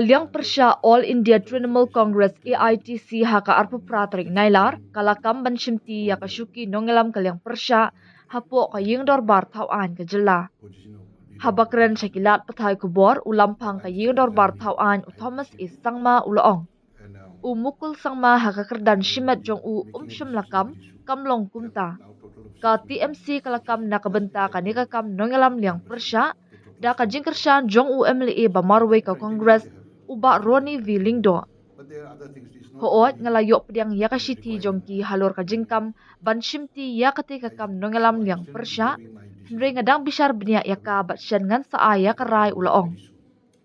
Liang Persha All India Trinamool Congress AITC haka arpu pratrik nailar kalakam banshimti yakashuki nongelam Liang Persha hapo kaying dorbar tauan kejela. Habakren syakilat pathai kubor ulampang kaying dorbar tauan Thomas is sangma ulaong. Mukul sangma haka kerdan shimet jong shim lakam kamlong kumta. Ka TMC kalakam nakabenta kanikakam nongelam Liang Persha da kajingkershan jong MLA bamarwe ka Congress uba Roni V. Lingdo. Hoot ngalayo pediang yakashiti jongki halor kajingkam banshimti yakatikakam nongelam Liang Persha Henry ngadang bishar benya yaka batsyan ngan saaya karai ulaong.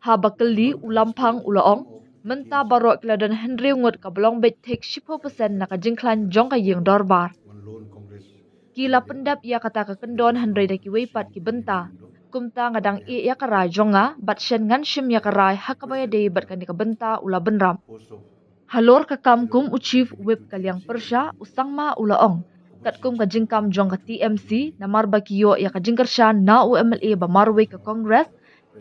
Habakali ulampang ulaong menta barok keladan Henry ngut kablong bet take 10% nakajingklan jong kaying dorbar. Kila pendap ia kata kekendon Henry daki weipat ki benta. Kumta ngadang ya karai jonga batsyan ngan shim ya karai hakabaya day bat kani benta ula benram. Halor kakam kum uchief whip Liang Persha usangma ulaong. Kat kum kajingkam jong ka TMC namar bakiyo ya kajingkershan na UMLA bamarwe ka Congress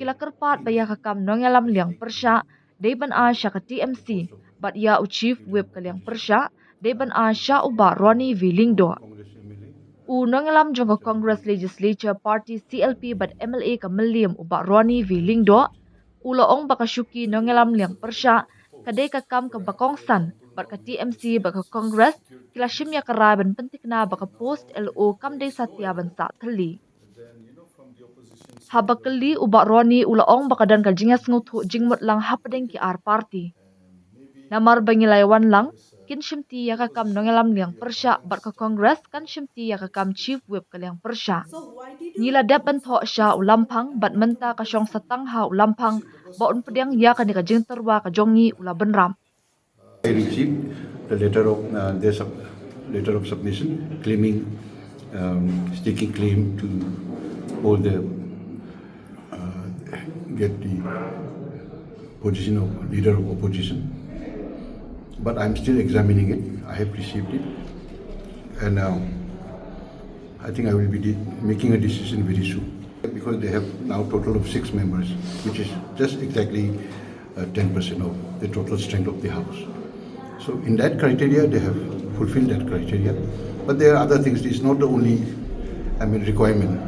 kila kerpat baya kakam nongelam Liang Persha dayban sya ka TMC bat ya uchief whip Liang Persha dayban sya uba Roni V. Lingdo. Nongelam jong ka Congress Legislature Party CLP bat MLA ka Meliam uba Roni V. Lingdo ulaong bakashuki nongelam Liang Persha kadai kakam ke bakongsan bat ka TMC bat ka Congress kila shimya karaban pentikna baka post LO kam day satya ban sa thali. Habakali uba Roni ulaong bakadan ka jingas ngutu jingmut lang hapadeng ki party. Namar bangilaiwan lang kin shimti ya kakam nongelam Liang Persha bat ka Congress kan shimti ya kakam chief whip ka Liang Persha. Nila dapan tho sya ulampang bat menta ka syong satangha ulampang baon pediang ya ka ni ka jingterwa ka jongi ula benram. I received the letter of submission claiming staking claim to hold the get the position of leader of opposition. But I'm still examining it. I have received it, and I think I will be making a decision very soon because they have now total of 6 members, which is just exactly 10% of the total strength of the house. So in that criteria, they have fulfilled that criteria. But there are other things. It's not the only, requirement.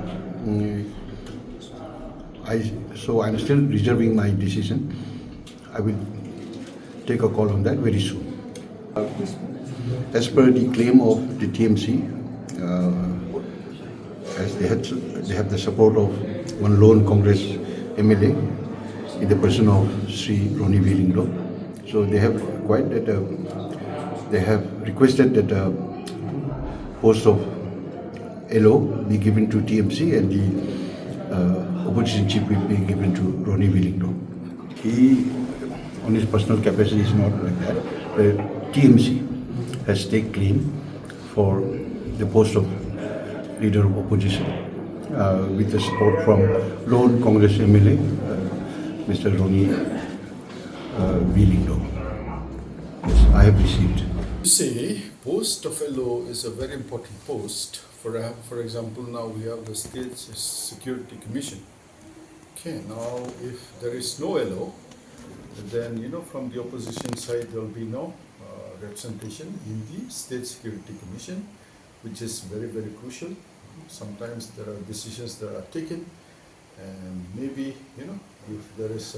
So I'm still reserving my decision. I will take a call on that very soon. As per the claim of the TMC, as they have the support of one lone Congress MLA in the person of Sri Roni V. Lingdo. So they have they have requested that the post of LO be given to TMC and the opposition chief will be given to Roni V. Lingdo. He, on his personal capacity, is not like that. TMC has taken claim for the post of leader of opposition with the support from lone Congress MLA, Mr. Roni V. Lingdo. Yes, I have received. You see, post of LO is a very important post. For example, now we have the State Security Commission. Okay, now if there is no LO, then from the opposition side there will be no representation in the State Security Commission, which is very, very crucial. Sometimes there are decisions that are taken, and maybe if there is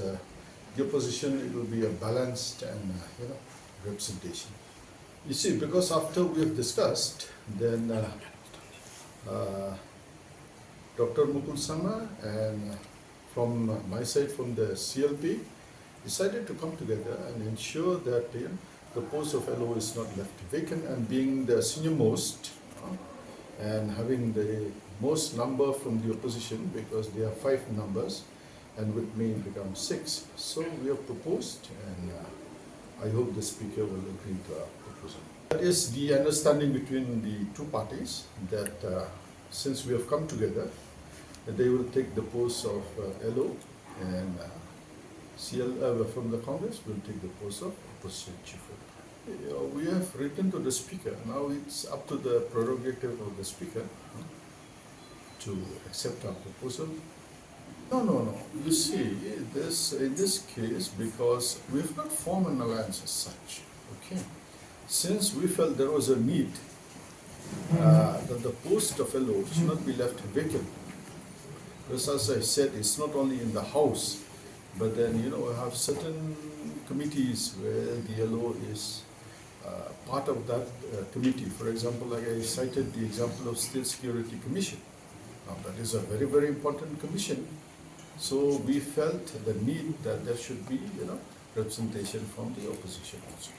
the opposition, it will be a balanced and representation. You see, because after we have discussed, then Dr. Mukul Sangma and from my side, from the CLP, decided to come together and ensure that the post of LO is not left vacant, and being the senior most and having the most number from the opposition, because there are 5 numbers and with me it becomes 6. So we have proposed, and I hope the speaker will agree to our proposal. That is the understanding between the two parties, that since we have come together, that they will take the post of LO, and CL from the Congress will take the post of opposition chief. We have written to the speaker. Now it's up to the prerogative of the speaker to accept our proposal No. You see, this in this case, because we've not formed an alliance as such. Okay. Since we felt there was a need that the post of LO should not be left vacant. Because as I said, it's not only in the House, but then we have certain committees where the LO is part of that committee. For example, like I cited the example of State Security Commission. Now that is a very, very important commission. So we felt the need that there should be representation from the opposition also.